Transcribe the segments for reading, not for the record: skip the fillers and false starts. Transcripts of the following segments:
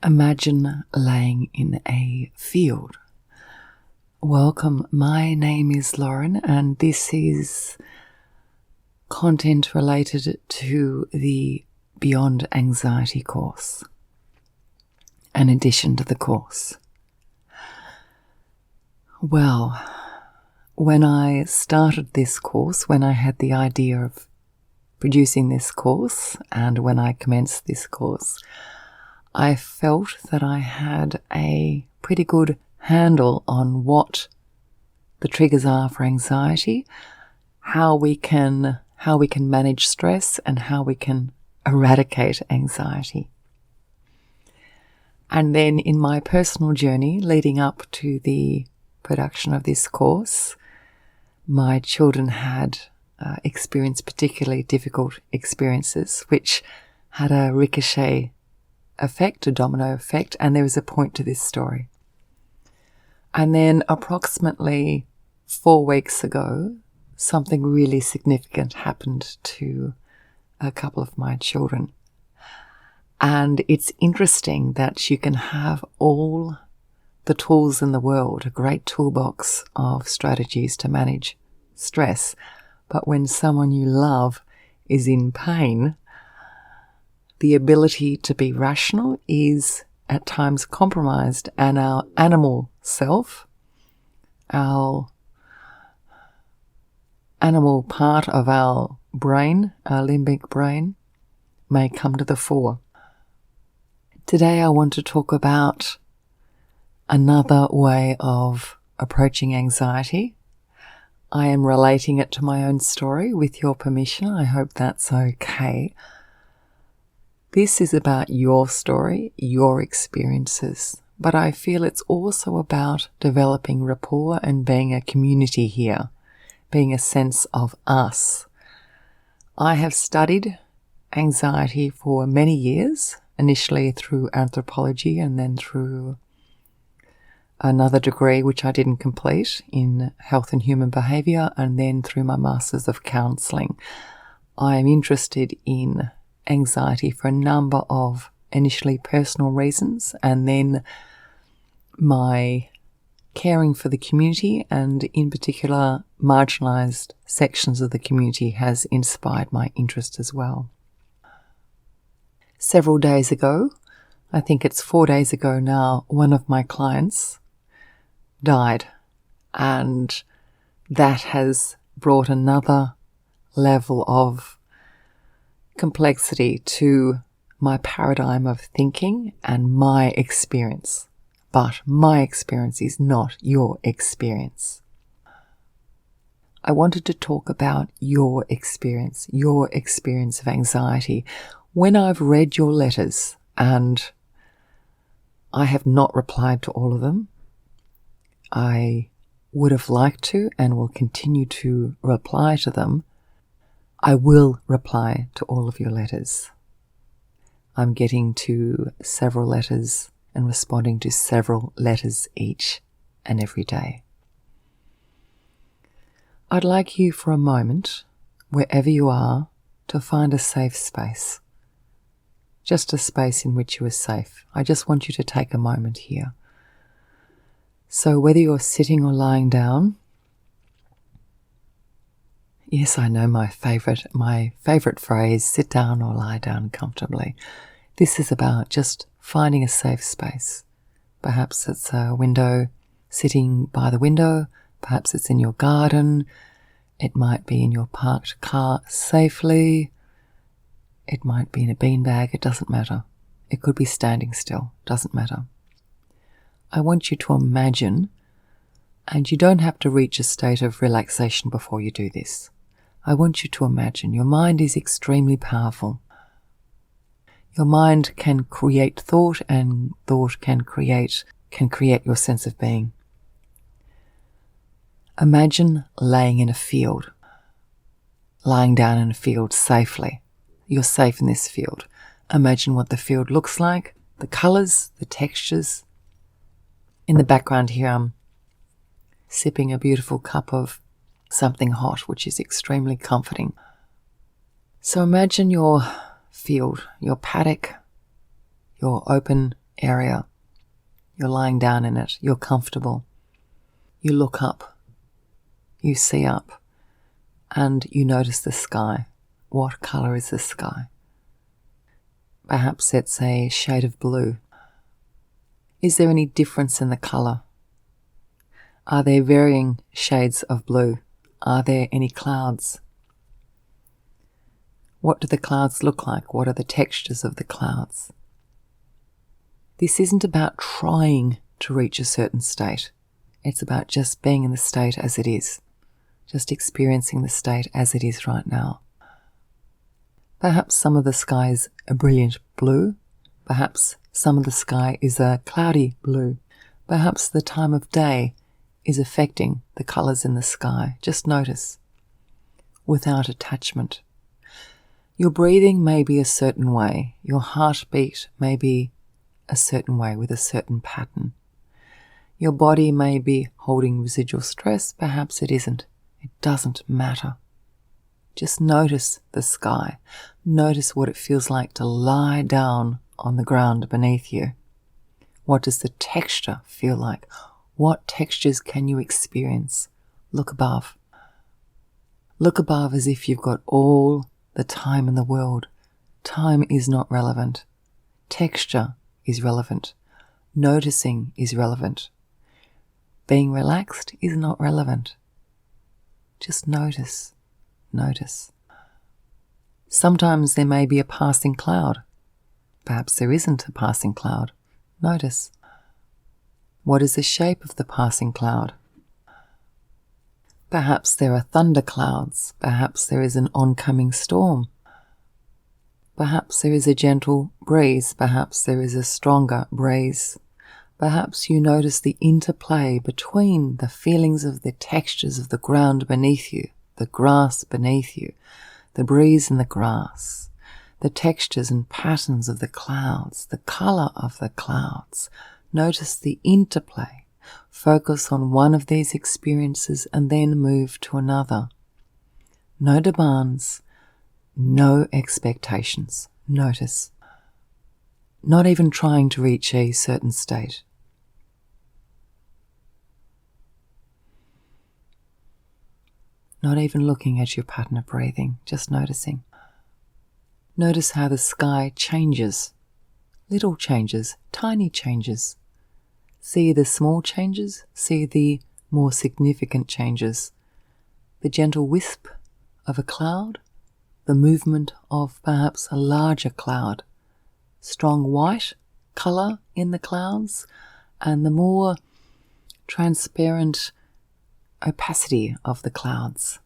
Imagine laying in a field. Welcome, my name is Lauren, and this is content related to the Beyond Anxiety course, an addition to the course. Well, when I started this course, when I had the idea of producing this course, and when I commenced this course, I felt that I had a pretty good handle on what the triggers are for anxiety, how we can manage stress, and how we can eradicate anxiety. And then in my personal journey leading up to the production of this course, my children had experienced particularly difficult experiences, which had a ricochet effect, a domino effect, and there was a point to this story. And then approximately 4 weeks ago, something really significant happened to a couple of my children. And it's interesting that you can have all the tools in the world, a great toolbox of strategies to manage stress, but when someone you love is in pain, the ability to be rational is at times compromised, and our animal self, our animal part of our brain, our limbic brain, may come to the fore. Today I want to talk about another way of approaching anxiety. I am relating it to my own story with your permission. I hope that's okay. This is about your story, your experiences, but I feel it's also about developing rapport and being a community here, being a sense of us. I have studied anxiety for many years, initially through anthropology and then through another degree which I didn't complete in health and human behaviour, and then through my Masters of Counselling. I am interested in anxiety for a number of initially personal reasons, and then my caring for the community, and in particular marginalised sections of the community, has inspired my interest as well. Several days ago, I think it's 4 days ago now, one of my clients died, and that has brought another level of complexity to my paradigm of thinking and my experience. But my experience is not your experience. I wanted to talk about your experience of anxiety. When I've read your letters, and I have not replied to all of them, I would have liked to and will continue to reply to them. I will reply to all of your letters. I'm getting to several letters and responding to several letters each and every day. I'd like you for a moment, wherever you are, to find a safe space. Just a space in which you are safe. I just want you to take a moment here. So whether you're sitting or lying down, yes, I know my favourite phrase, sit down or lie down comfortably. This is about just finding a safe space. Perhaps it's a window, sitting by the window. Perhaps it's in your garden. It might be in your parked car safely. It might be in a beanbag. It doesn't matter. It could be standing still. Doesn't matter. I want you to imagine, and you don't have to reach a state of relaxation before you do this. I want you to imagine. Your mind is extremely powerful. Your mind can create thought, and thought can create your sense of being. Imagine laying in a field, lying down in a field safely. You're safe in this field. Imagine what the field looks like, the colours, the textures. In the background here, I'm sipping a beautiful cup of something hot, which is extremely comforting. So imagine your field, your paddock, your open area. You're lying down in it. You're comfortable. You look up. You see up. And you notice the sky. What colour is the sky? Perhaps it's a shade of blue. Is there any difference in the colour? Are there varying shades of blue? Are there any clouds? What do the clouds look like? What are the textures of the clouds? This isn't about trying to reach a certain state. It's about just being in the state as it is. Just experiencing the state as it is right now. Perhaps some of the sky is a brilliant blue. Perhaps some of the sky is a cloudy blue. Perhaps the time of day is affecting the colours in the sky. Just notice, without attachment. Your breathing may be a certain way. Your heartbeat may be a certain way with a certain pattern. Your body may be holding residual stress. Perhaps it isn't. It doesn't matter. Just notice the sky. Notice what it feels like to lie down on the ground beneath you. What does the texture feel like? What textures can you experience? Look above. Look above as if you've got all the time in the world. Time is not relevant. Texture is relevant. Noticing is relevant. Being relaxed is not relevant. Just notice. Notice. Sometimes there may be a passing cloud. Perhaps there isn't a passing cloud. Notice. What is the shape of the passing cloud? Perhaps there are thunderclouds. Perhaps there is an oncoming storm. Perhaps there is a gentle breeze. Perhaps there is a stronger breeze. Perhaps you notice the interplay between the feelings of the textures of the ground beneath you, the grass beneath you, the breeze in the grass, the textures and patterns of the clouds, the colour of the clouds. Notice the interplay. Focus on one of these experiences and then move to another. No demands, no expectations. Notice. Not even trying to reach a certain state. Not even looking at your pattern of breathing, just noticing. Notice how the sky changes. Little changes, tiny changes. See the small changes, see the more significant changes. The gentle wisp of a cloud, the movement of perhaps a larger cloud. Strong white colour in the clouds, and the more transparent opacity of the clouds.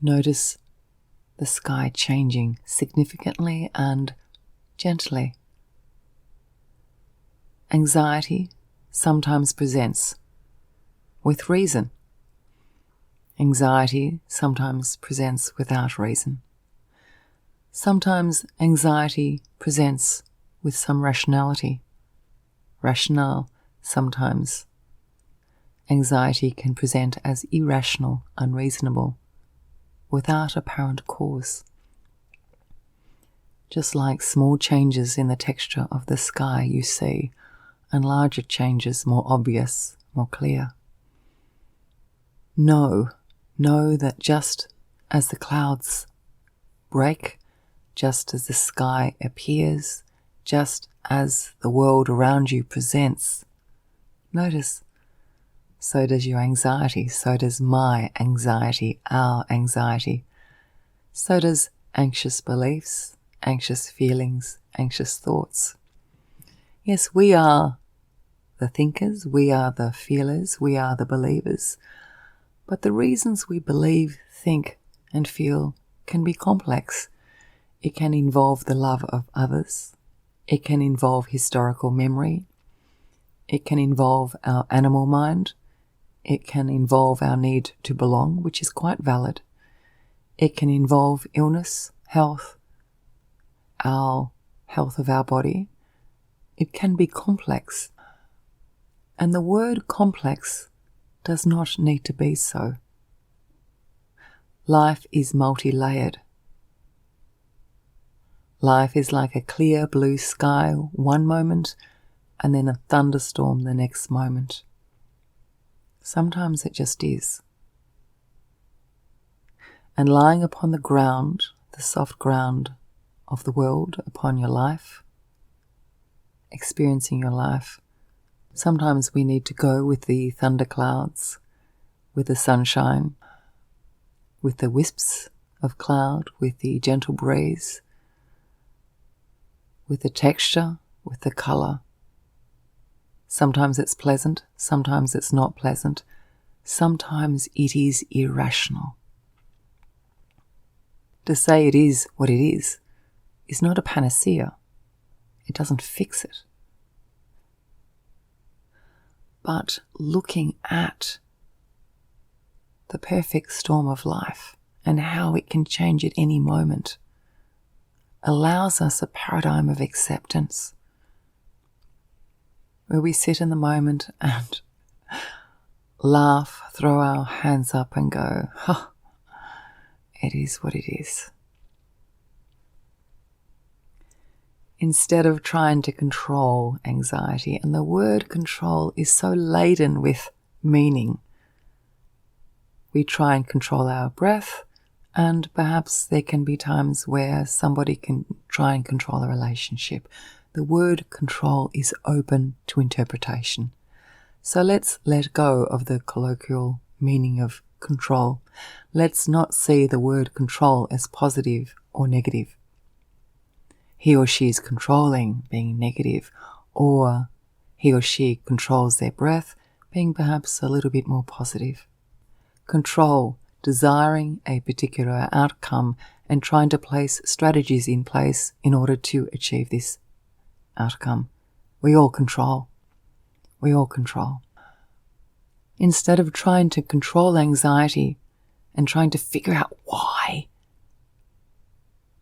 Notice the sky changing significantly and gently. Anxiety sometimes presents with reason. Anxiety sometimes presents without reason. Sometimes anxiety presents with some rationality. Rationale, sometimes anxiety can present as irrational, unreasonable, without apparent cause. Just like small changes in the texture of the sky you see, and larger changes more obvious, more clear. Know that just as the clouds break, just as the sky appears, just as the world around you presents, notice, so does your anxiety, so does my anxiety, our anxiety, so does anxious beliefs, anxious feelings, anxious thoughts. Yes, we are the thinkers, we are the feelers, we are the believers, but the reasons we believe, think and feel can be complex. It can involve the love of others. It can involve historical memory. It can involve our animal mind. It can involve our need to belong, which is quite valid. It can involve illness, health, our health of our body. It can be complex. And the word complex does not need to be so. Life is multi-layered. Life is like a clear blue sky one moment and then a thunderstorm the next moment. Sometimes it just is. And lying upon the ground, the soft ground of the world, upon your life, experiencing your life, sometimes we need to go with the thunderclouds, with the sunshine, with the wisps of cloud, with the gentle breeze, with the texture, with the colour. Sometimes it's pleasant, sometimes it's not pleasant, sometimes it is irrational. To say it is what it is not a panacea. It doesn't fix it. But looking at the perfect storm of life and how it can change at any moment allows us a paradigm of acceptance where we sit in the moment and laugh, throw our hands up and go, it is what it is. Instead of trying to control anxiety, and the word control is so laden with meaning. We try and control our breath, and perhaps there can be times where somebody can try and control a relationship. The word control is open to interpretation. So let's let go of the colloquial meaning of control. Let's not see the word control as positive or negative. He or she is controlling, being negative, or he or she controls their breath, being perhaps a little bit more positive. Control, desiring a particular outcome and trying to place strategies in place in order to achieve this outcome. We all control. We all control. Instead of trying to control anxiety and trying to figure out why,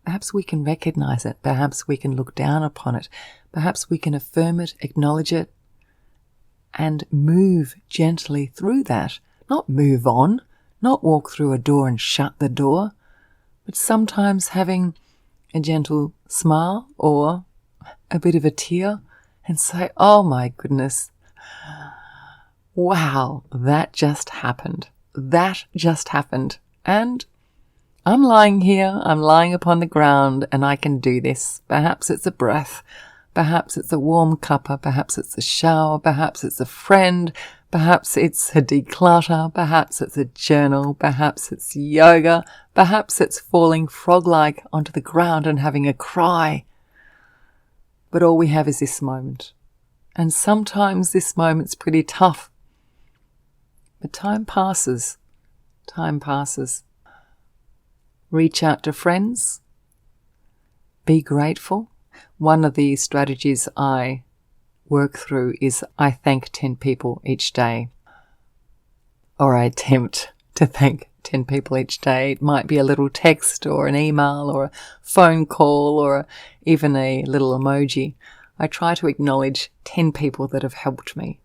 perhaps we can recognize it. Perhaps we can look down upon it. Perhaps we can affirm it, acknowledge it, and move gently through that. Not move on, not walk through a door and shut the door, but sometimes having a gentle smile or a bit of a tear and say, oh my goodness, wow, that just happened. That just happened. And I'm lying here, I'm lying upon the ground, and I can do this. Perhaps it's a breath, perhaps it's a warm cuppa, perhaps it's a shower, perhaps it's a friend, perhaps it's a declutter, perhaps it's a journal, perhaps it's yoga, perhaps it's falling frog-like onto the ground and having a cry. But all we have is this moment. And sometimes this moment's pretty tough. But time passes. Time passes. Reach out to friends. Be grateful. One of the strategies I work through is I thank 10 people each day. Or I attempt to thank 10 people each day. It might be a little text or an email or a phone call or even a little emoji. I try to acknowledge 10 people that have helped me.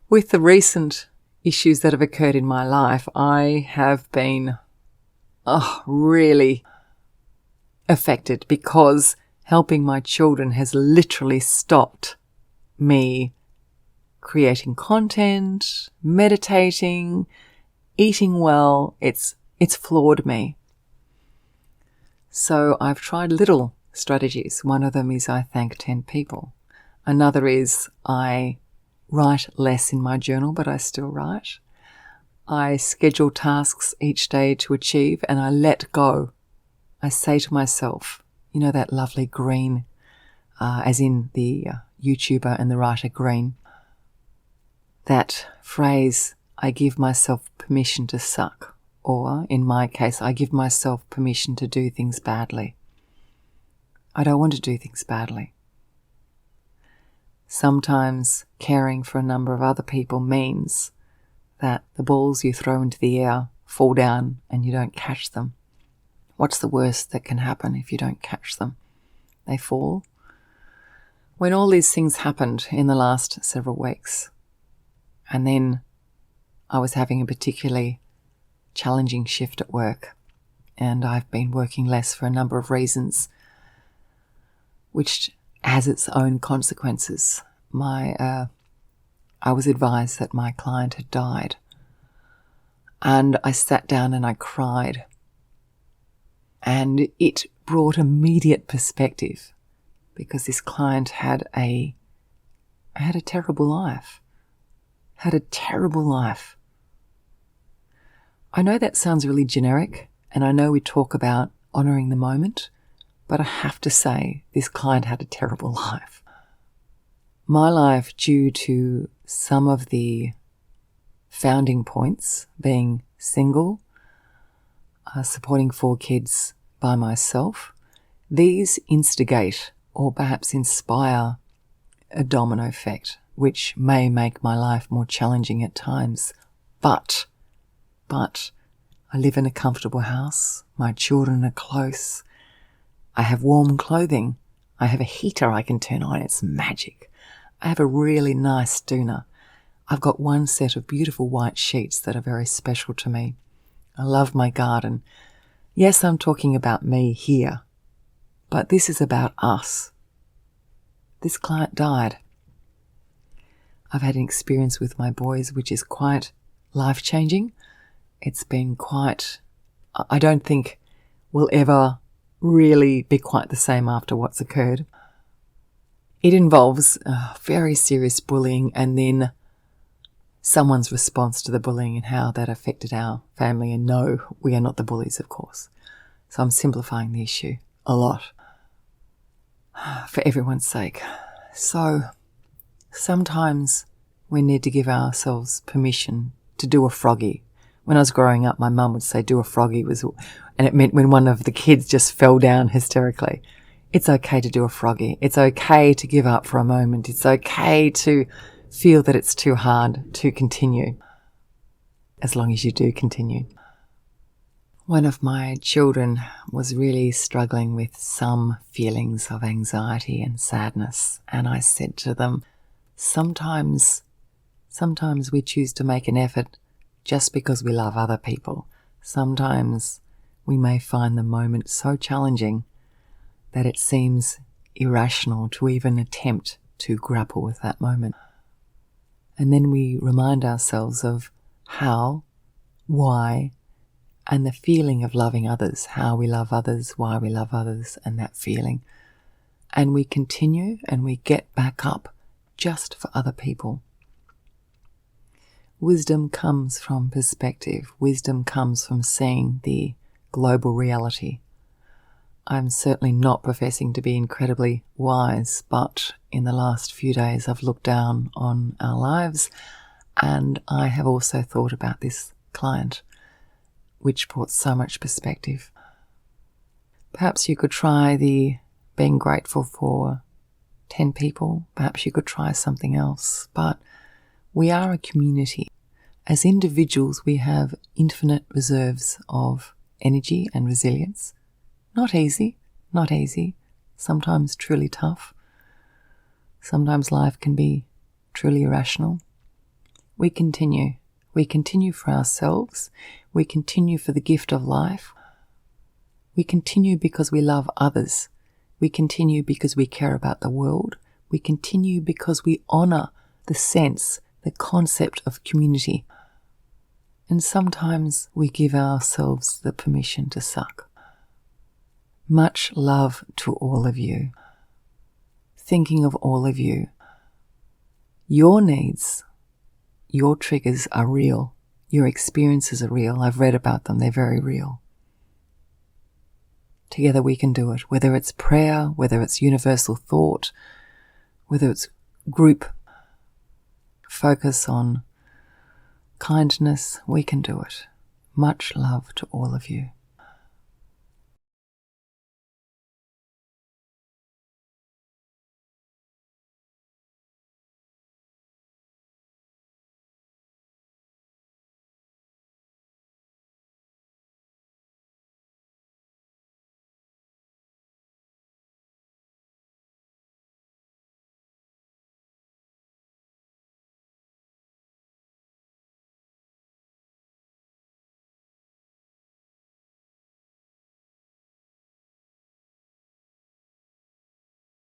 With the recent issues that have occurred in my life, I have been really affected because helping my children has literally stopped me creating content, meditating, eating well. It's floored me. So I've tried little strategies. One of them is I thank 10 people. Another is I write less in my journal, but I still write. I schedule tasks each day to achieve and I let go. I say to myself, you know that lovely green, as in the YouTuber and the writer Green, that phrase, I give myself permission to suck, or in my case, I give myself permission to do things badly. I don't want to do things badly. Sometimes caring for a number of other people means that the balls you throw into the air fall down and you don't catch them. What's the worst that can happen if you don't catch them? They fall. When all these things happened in the last several weeks, and then I was having a particularly challenging shift at work, and I've been working less for a number of reasons, which has its own consequences. I was advised that my client had died, and I sat down and I cried, and it brought immediate perspective, because this client had a terrible life. I know that sounds really generic, and I know we talk about honouring the moment, but I have to say this client had a terrible life. My life, due to some of the founding points, being single, supporting 4 kids by myself, these instigate or perhaps inspire a domino effect, which may make my life more challenging at times. But I live in a comfortable house. My children are close. I have warm clothing. I have a heater I can turn on. It's magic. I have a really nice doona. I've got one set of beautiful white sheets that are very special to me. I love my garden. Yes, I'm talking about me here, but this is about us. This client died. I've had an experience with my boys which is quite life-changing. It's been I don't think we'll ever really be quite the same after what's occurred. It involves very serious bullying, and then someone's response to the bullying and how that affected our family. And no, we are not the bullies, of course. So I'm simplifying the issue a lot for everyone's sake. So sometimes we need to give ourselves permission to do a froggy. When I was growing up, my mum would say do a froggy, and it meant when one of the kids just fell down hysterically. It's okay to do a froggy. It's okay to give up for a moment. It's okay to feel that it's too hard to continue, as long as you do continue. One of my children was really struggling with some feelings of anxiety and sadness, and I said to them, sometimes we choose to make an effort just because we love other people. Sometimes we may find the moment so challenging that it seems irrational to even attempt to grapple with that moment. And then we remind ourselves of how, why, and the feeling of loving others, how we love others, why we love others, and that feeling. And we continue and we get back up just for other people. Wisdom comes from perspective. Wisdom comes from seeing the global reality. I'm certainly not professing to be incredibly wise, but in the last few days I've looked down on our lives, and I have also thought about this client, which brought so much perspective. Perhaps you could try the being grateful for 10 people. Perhaps you could try something else, but we are a community. As individuals, we have infinite reserves of energy and resilience. Not easy. Sometimes truly tough. Sometimes life can be truly irrational. We continue. We continue for ourselves. We continue for the gift of life. We continue because we love others. We continue because we care about the world. We continue because we honour the sense, the concept of community. And sometimes we give ourselves the permission to suck. Much love to all of you. Thinking of all of you. Your needs, your triggers are real. Your experiences are real. I've read about them. They're very real. Together we can do it. Whether it's prayer, whether it's universal thought, whether it's group focus on kindness, we can do it. Much love to all of you.